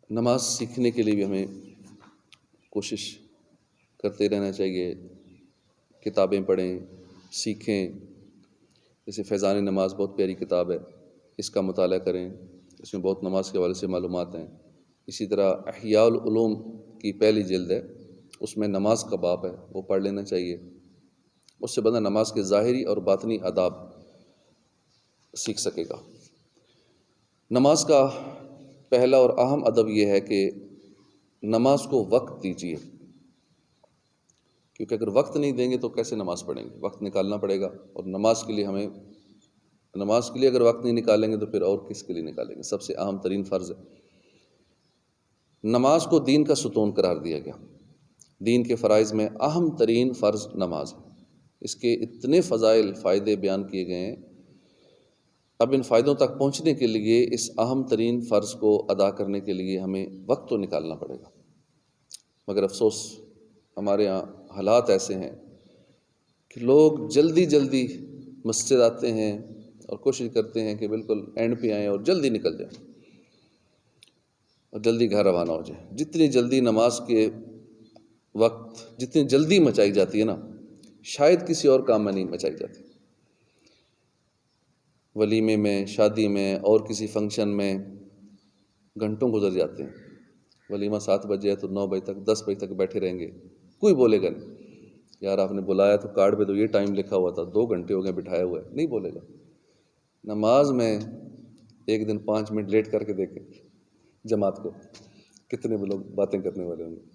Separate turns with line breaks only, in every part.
نماز سیکھنے کے لیے بھی ہمیں کوشش کرتے رہنا چاہیے، کتابیں پڑھیں، سیکھیں۔ جیسے فیضان نماز بہت پیاری کتاب ہے، اس کا مطالعہ کریں، اس میں بہت نماز کے حوالے سے معلومات ہیں۔ اسی طرح احیاء العلوم کی پہلی جلد ہے، اس میں نماز کا باب ہے، وہ پڑھ لینا چاہیے۔ اس سے بندہ نماز کے ظاہری اور باطنی آداب سیکھ سکے گا۔ نماز کا پہلا اور اہم ادب یہ ہے کہ نماز کو وقت دیجیے، کیونکہ اگر وقت نہیں دیں گے تو کیسے نماز پڑھیں گے؟ وقت نکالنا پڑے گا، اور نماز کے لیے اگر وقت نہیں نکالیں گے تو پھر اور کس کے لیے نکالیں گے؟ سب سے اہم ترین فرض ہے۔ نماز کو دین کا ستون قرار دیا گیا۔ دین کے فرائض میں اہم ترین فرض نماز ہے۔ اس کے اتنے فضائل، فائدے بیان کیے گئے ہیں۔ اب ان فائدوں تک پہنچنے کے لیے اس اہم ترین فرض کو ادا کرنے کے لیے ہمیں وقت تو نکالنا پڑے گا، مگر افسوس ہمارے ہاں حالات ایسے ہیں کہ لوگ جلدی جلدی مسجد آتے ہیں اور کوشش کرتے ہیں کہ بالکل اینڈ پہ آئیں اور جلدی نکل جائیں اور جلدی گھر روانہ ہو جائیں۔ جتنی جلدی نماز کے وقت جتنی جلدی مچائی جاتی ہے نا، شاید کسی اور کام میں نہیں مچائی جاتی۔ ولیمے میں، شادی میں اور کسی فنکشن میں گھنٹوں گزر جاتے ہیں۔ ولیمہ 7 بجے ہے تو 9 بجے تک، 10 بجے تک بیٹھے رہیں گے، کوئی بولے گا نہیں۔ یار آپ نے بلایا تو کارڈ پہ تو یہ ٹائم لکھا ہوا تھا، 2 گھنٹے ہو گئے بٹھایا ہوا ہے، نہیں بولے گا۔ نماز میں ایک دن 5 منٹ لیٹ کر کے دیکھیں جماعت کو، کتنے لوگ باتیں کرنے والے ہوں گے۔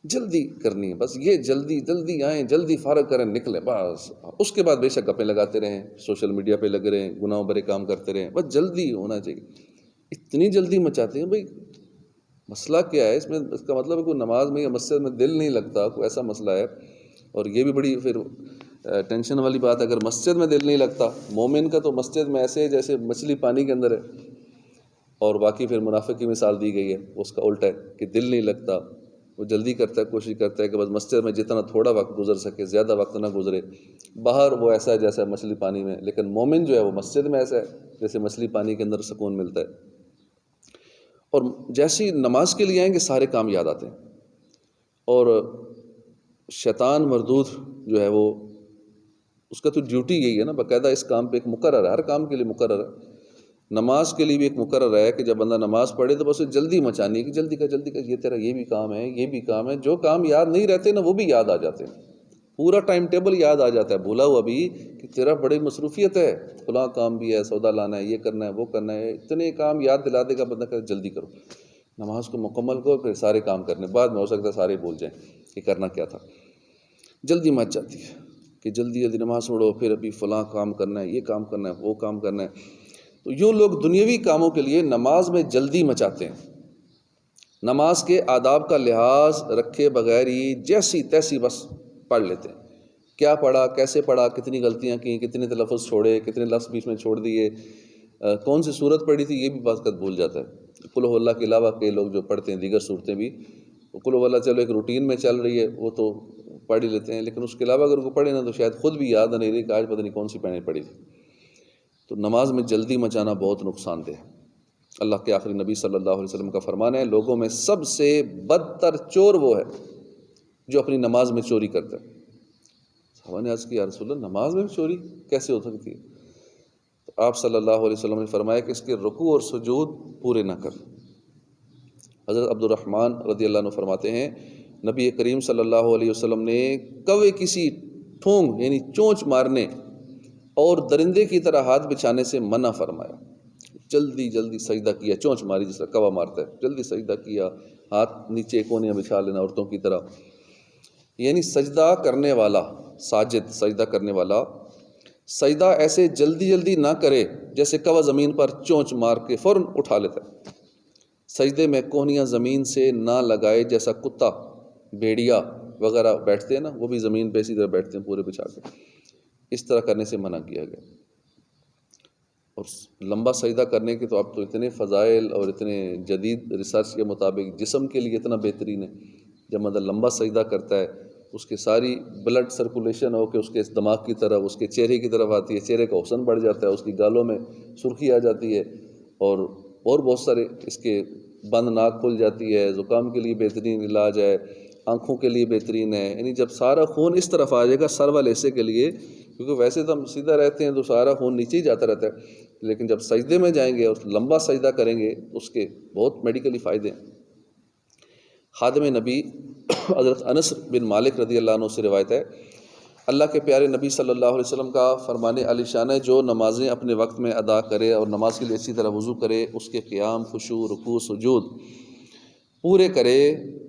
جلدی کرنی ہے، بس یہ جلدی جلدی آئیں، جلدی فارغ کریں، نکلیں بس۔ اس کے بعد بے شک گپیں لگاتے رہیں، سوشل میڈیا پہ لگے رہیں، گناہوں بھرے کام کرتے رہیں، بس جلدی ہونا چاہیے۔ اتنی جلدی مچاتے ہیں بھائی، مسئلہ کیا ہے اس میں؟ اس کا مطلب ہے کوئی نماز میں یا مسجد میں دل نہیں لگتا، کوئی ایسا مسئلہ ہے۔ اور یہ بھی بڑی پھر ٹینشن والی بات ہے، اگر مسجد میں دل نہیں لگتا مومن کا، تو مسجد میں ایسے جیسے مچھلی پانی کے اندر ہے، اور باقی پھر منافق کی مثال دی گئی ہے، اس کا الٹا ہے کہ دل نہیں لگتا، وہ جلدی کرتا ہے، کوشش کرتا ہے کہ بس مسجد میں جتنا تھوڑا وقت گزر سکے، زیادہ وقت نہ گزرے۔ باہر وہ ایسا ہے جیسا مچھلی پانی میں، لیکن مومن جو ہے وہ مسجد میں ایسا ہے جیسے مچھلی پانی کے اندر سکون ملتا ہے۔ اور جیسی نماز کے لیے آئیں گے سارے کام یاد آتے ہیں، اور شیطان مردود جو ہے وہ، اس کا تو ڈیوٹی یہی ہے نا، باقاعدہ اس کام پہ ایک مقرر ہے، ہر کام کے لیے مقرر ہے۔ نماز کے لیے بھی ایک مقرر ہے کہ جب بندہ نماز پڑھے تو بس جلدی مچانی ہے کہ جلدی کر جلدی کر، یہ تیرا یہ بھی کام ہے، یہ بھی کام ہے۔ جو کام یاد نہیں رہتے نا وہ بھی یاد آ جاتے ہیں، پورا ٹائم ٹیبل یاد آ جاتا ہے، بھولا ہوا بھی کہ تیرا بڑی مصروفیت ہے، فلاں کام بھی ہے، سودا لانا ہے، یہ کرنا ہے، وہ کرنا ہے، اتنے کام یاد دلا دے گا بندہ کہ جلدی کرو نماز کو مکمل کرو، پھر سارے کام کرنے بعد میں ہو سکتا ہے سارے بھول جائیں کہ کرنا کیا تھا۔ جلدی مچ جاتی ہے کہ جلدی جلدی نماز پڑھو، پھر ابھی فلاں کام کرنا ہے، یہ کام کرنا ہے، وہ کام کرنا ہے۔ تو یوں لوگ دنیاوی کاموں کے لیے نماز میں جلدی مچاتے ہیں، نماز کے آداب کا لحاظ رکھے بغیر ہی جیسی تیسی بس پڑھ لیتے ہیں۔ کیا پڑھا، کیسے پڑھا، کتنی غلطیاں کیں، کتنے تلفظ چھوڑے، کتنے لفظ بیچ میں چھوڑ دیے، کون سی صورت پڑھی تھی، یہ بھی بعض اوقات بھول جاتا ہے۔ قل هو اللہ کے علاوہ کے لوگ جو پڑھتے ہیں دیگر صورتیں بھی، قل هو اللہ چلو ایک روٹین میں چل رہی ہے وہ تو پڑھ ہی لیتے ہیں، لیکن اس کے علاوہ اگر وہ پڑھے نا تو شاید خود بھی یاد نہیں رہی کہ آج پتہ نہیں کون سی پڑھی تھی۔ تو نماز میں جلدی مچانا بہت نقصان دہ ہے۔ اللہ کے آخری نبی صلی اللہ علیہ وسلم کا فرمان ہے، لوگوں میں سب سے بدتر چور وہ ہے جو اپنی نماز میں چوری کرتا ہے۔ صحابہ نے عرض کی، یا رسول اللہ نماز میں چوری کیسے ہو سکتی ہے؟ تو آپ صلی اللہ علیہ وسلم نے فرمایا کہ اس کے رکوع اور سجود پورے نہ کر۔ حضرت عبد الرحمن رضی اللہ عنہ فرماتے ہیں، نبی کریم صلی اللہ علیہ وسلم نے کوے کسی ٹھونگ یعنی چونچ مارنے اور درندے کی طرح ہاتھ بچھانے سے منع فرمایا۔ جلدی جلدی سجدہ کیا، چونچ ماری جس طرح کوا مارتا ہے، جلدی سجدہ کیا، ہاتھ نیچے کونیاں بچھا لینا عورتوں کی طرح۔ یعنی سجدہ کرنے والا، ساجد سجدہ کرنے والا، سجدہ ایسے جلدی جلدی نہ کرے جیسے کوا زمین پر چونچ مار کے فوراً اٹھا لیتا ہے۔ سجدے میں کونیاں زمین سے نہ لگائے جیسا کتا، بھیڑیا وغیرہ بیٹھتے ہیں نا، وہ بھی زمین پہ اسی طرح بیٹھتے ہیں پورے بچھا کے، اس طرح کرنے سے منع کیا گیا۔ اور لمبا سجدہ کرنے کے تو اب تو اتنے فضائل اور اتنے جدید ریسرچ کے مطابق جسم کے لیے اتنا بہترین ہے، جب مطلب لمبا سجدہ کرتا ہے اس کی ساری بلڈ سرکولیشن ہو کے اس کے دماغ کی طرف، اس کے چہرے کی طرف آتی ہے، چہرے کا حسن بڑھ جاتا ہے، اس کی گالوں میں سرخی آ جاتی ہے، اور بہت سارے اس کے بند ناک کھل جاتی ہے، زکام کے لیے بہترین علاج ہے، آنکھوں کے لیے بہترین ہے. یعنی جب سارا خون اس طرف آ جائے گا سر والے حصے کے لیے، کیونکہ ویسے تو ہم سیدھا رہتے ہیں تو سارا خون نیچے ہی جاتا رہتا ہے، لیکن جب سجدے میں جائیں گے اور لمبا سجدہ کریں گے تو اس کے بہت میڈیکلی فائدے ہیں. خادم نبی حضرت انس بن مالک رضی اللہ عنہ سے روایت ہے، اللہ کے پیارے نبی صلی اللہ علیہ وسلم کا فرمان عالی شان ہے، جو نمازیں اپنے وقت میں ادا کرے اور نماز کے لیے اچھی طرح وضو کرے، اس کے قیام، خشوع، رکوع، سجود پورے کرے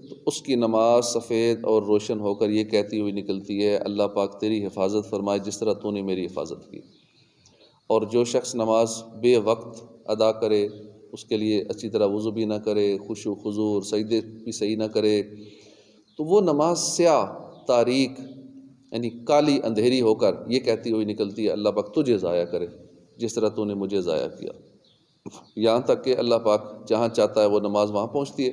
تو اس کی نماز سفید اور روشن ہو کر یہ کہتی ہوئی نکلتی ہے، اللہ پاک تیری حفاظت فرمائے جس طرح تو نے میری حفاظت کی. اور جو شخص نماز بے وقت ادا کرے، اس کے لیے اچھی طرح وضو بھی نہ کرے، خشوع خضوع سجدے بھی صحیح نہ کرے، تو وہ نماز سیاہ تاریک یعنی کالی اندھیری ہو کر یہ کہتی ہوئی نکلتی ہے، اللہ پاک تجھے ضائع کرے جس طرح تو نے مجھے ضائع کیا. یہاں تک کہ اللہ پاک جہاں چاہتا ہے وہ نماز وہاں پہنچتی ہے،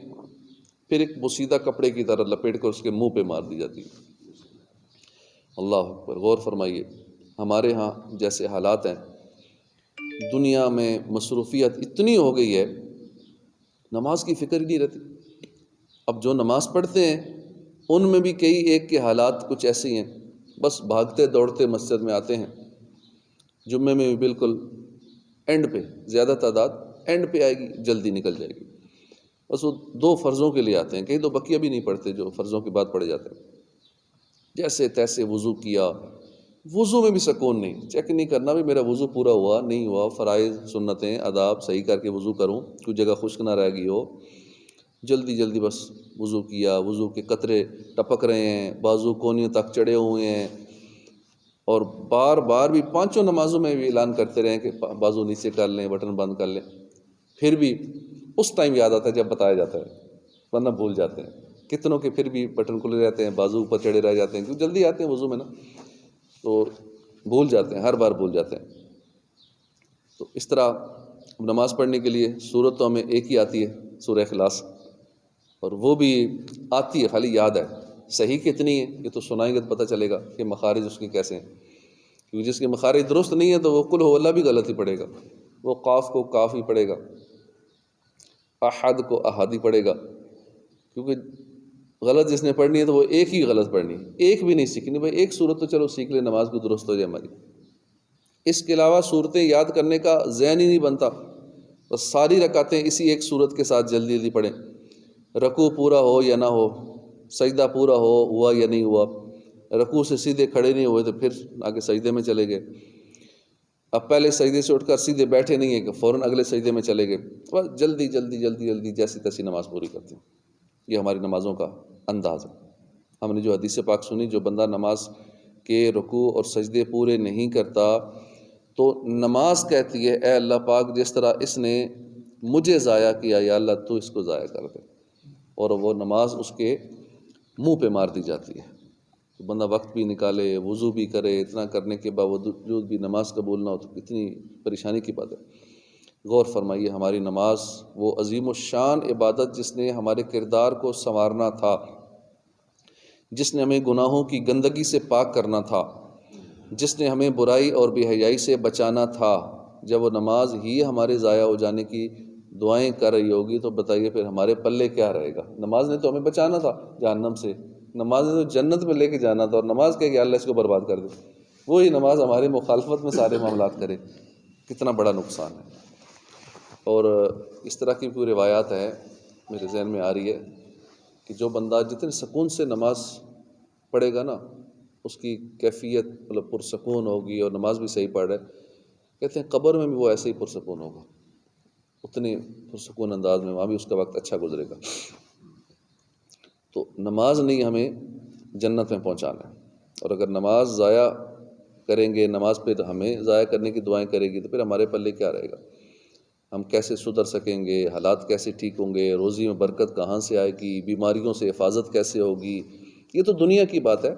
پھر ایک بوسیدہ کپڑے کی طرح لپیٹ کر اس کے منہ پہ مار دی جاتی ہے. اللہ اکبر. غور فرمائیے، ہمارے ہاں جیسے حالات ہیں، دنیا میں مصروفیت اتنی ہو گئی ہے، نماز کی فکر ہی نہیں رہتی. اب جو نماز پڑھتے ہیں ان میں بھی کئی ایک کے حالات کچھ ایسے ہیں، بس بھاگتے دوڑتے مسجد میں آتے ہیں، جمعے میں بھی بالکل اینڈ پہ، زیادہ تعداد اینڈ پہ آئے گی، جلدی نکل جائے گی. بس وہ 2 فرضوں کے لیے آتے ہیں، کہیں تو بقیہ بھی نہیں پڑھتے جو فرضوں کے بعد پڑھے جاتے ہیں. جیسے تیسے وضو کیا، وضو میں بھی سکون نہیں، چیک نہیں کرنا بھی میرا وضو پورا ہوا نہیں ہوا، فرائض سنتیں آداب صحیح کر کے وضو کروں، کوئی جگہ خشک نہ رہ گئی ہو. جلدی جلدی بس وضو کیا، وضو کے قطرے ٹپک رہے ہیں، بازو کونیوں تک چڑھے ہوئے ہیں، اور بار بار بھی 5 نمازوں میں بھی اعلان کرتے رہیں کہ بازو نیچے کر لیں، بٹن بند کر لیں، پھر بھی اس ٹائم یاد آتا ہے جب بتایا جاتا ہے، ورنہ بھول جاتے ہیں. کتنوں کے پھر بھی بٹن کھلے رہتے ہیں، بازو اوپر چڑھے رہ جاتے ہیں، کیونکہ جلدی آتے ہیں وضو میں نا، تو بھول جاتے ہیں، ہر بار بھول جاتے ہیں. تو اس طرح نماز پڑھنے کے لیے سورت تو ہمیں ایک ہی آتی ہے، سورہ اخلاص، اور وہ بھی آتی ہے، خالی یاد ہے. صحیح کتنی ہے یہ تو سنائیں گے تو پتہ چلے گا کہ مخارج اس کے کیسے ہیں، کیونکہ جس کے مخارج درست نہیں ہے تو وہ قل هو اللہ بھی غلط ہی پڑھے گا، وہ قاف کو کاف ہی پڑھے گا، احد کو احد ہی پڑھے گا. کیونکہ غلط جس نے پڑھنی ہے تو وہ ایک ہی غلط پڑھنی ہے، ایک بھی نہیں سیکھنی. بھائی ایک صورت تو چلو سیکھ لے، نماز بھی درست ہو جائے ہماری. اس کے علاوہ صورتیں یاد کرنے کا ذہن ہی نہیں بنتا، بس ساری رکعتیں اسی ایک صورت کے ساتھ جلدی جلدی پڑھیں، رکوع پورا ہو یا نہ ہو، سجدہ پورا ہوا یا نہیں ہوا، رکوع سے سیدھے کھڑے نہیں ہوئے تو پھر آگے سجدے میں چلے گئے، اب پہلے سجدے سے اٹھ کر سیدھے بیٹھے نہیں ہیں کہ فوراً اگلے سجدے میں چلے گئے، بس جلدی جلدی جلدی جلدی جیسی تیسی نماز پوری کرتے ہیں. یہ ہماری نمازوں کا انداز ہے. ہم نے جو حدیث پاک سنی، جو بندہ نماز کے رکوع اور سجدے پورے نہیں کرتا تو نماز کہتی ہے، اے اللہ پاک جس طرح اس نے مجھے ضائع کیا، یا اللہ تو اس کو ضائع کر دے، اور وہ نماز اس کے منہ پہ مار دی جاتی ہے. تو بندہ وقت بھی نکالے، وضو بھی کرے، اتنا کرنے کے باوجود بھی نماز قبول نہ ہو تو کتنی پریشانی کی بات ہے. غور فرمائیے، ہماری نماز وہ عظیم الشان عبادت جس نے ہمارے کردار کو سنوارنا تھا، جس نے ہمیں گناہوں کی گندگی سے پاک کرنا تھا، جس نے ہمیں برائی اور بے حیائی سے بچانا تھا، جب وہ نماز ہی ہمارے ضائع ہو جانے کی دعائیں کر رہی ہوگی تو بتائیے پھر ہمارے پلے کیا رہے گا. نماز نے تو ہمیں بچانا تھا جہنم سے، نماز نے تو جنت میں لے کے جانا تھا، اور نماز کہے کہ اللہ اس کو برباد کر دے، وہی نماز ہماری مخالفت میں سارے معاملات کرے، کتنا بڑا نقصان ہے. اور اس طرح کی کوئی روایات ہے میرے ذہن میں آ رہی ہے کہ جو بندہ جتنے سکون سے نماز پڑھے گا نا، اس کی کیفیت مطلب پرسکون ہوگی، اور نماز بھی صحیح پڑھ رہے، کہتے ہیں قبر میں بھی وہ ایسے ہی پرسکون ہوگا، اتنے پرسکون انداز میں وہاں بھی اس کا وقت اچھا گزرے گا. تو نماز نہیں ہمیں جنت میں پہنچانا ہے، اور اگر نماز ضائع کریں گے، نماز پہ ہمیں ضائع کرنے کی دعائیں کرے گی تو پھر ہمارے پلے کیا رہے گا؟ ہم کیسے سدھر سکیں گے؟ حالات کیسے ٹھیک ہوں گے؟ روزی میں برکت کہاں سے آئے گی؟ بیماریوں سے حفاظت کیسے ہوگی؟ یہ تو دنیا کی بات ہے.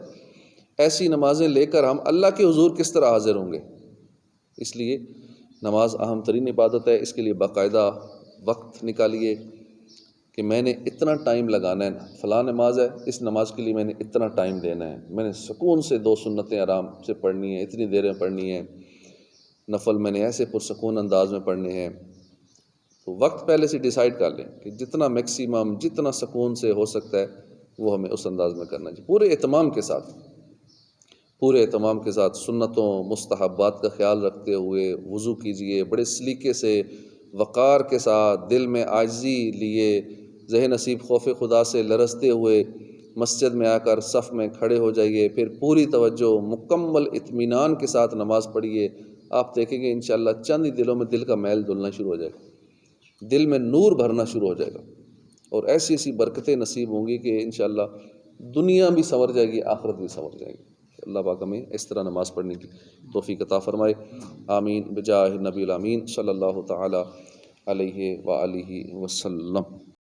ایسی نمازیں لے کر ہم اللہ کے حضور کس طرح حاضر ہوں گے؟ اس لیے نماز اہم ترین عبادت ہے. اس کے لیے باقاعدہ وقت نکالیے کہ میں نے اتنا ٹائم لگانا ہے، فلاں نماز ہے، اس نماز کے لیے میں نے اتنا ٹائم دینا ہے، میں نے سکون سے 2 سنتیں آرام سے پڑھنی ہیں، اتنی دیر میں پڑھنی ہے، نفل میں نے ایسے پرسکون انداز میں پڑھنے ہیں. تو وقت پہلے سے ڈیسائیڈ کر لیں کہ جتنا میکسیمم جتنا سکون سے ہو سکتا ہے وہ ہمیں اس انداز میں کرنا چاہیے، پورے اہتمام کے ساتھ سنتوں مستحبات کا خیال رکھتے ہوئے وضو کیجئے، بڑے سلیقے سے وقار کے ساتھ، دل میں عاجزی لیے، ذہن نصیب خوف خدا سے لرزتے ہوئے مسجد میں آ کر صف میں کھڑے ہو جائیے، پھر پوری توجہ مکمل اطمینان کے ساتھ نماز پڑھیے۔ آپ دیکھیں گے انشاءاللہ چند ہی دلوں میں دل کا میل دھلنا شروع ہو جائے گا، دل میں نور بھرنا شروع ہو جائے گا، اور ایسی ایسی برکتیں نصیب ہوں گی کہ انشاءاللہ دنیا بھی سنور جائے گی، آخرت بھی سنور جائے گی۔ اللہ پاک ہمیں اس طرح نماز پڑھنے کی توفیق عطا فرمائے، آمین بجاہ نبی الامین صلی اللہ تعالی علیہ وآلہ وسلم۔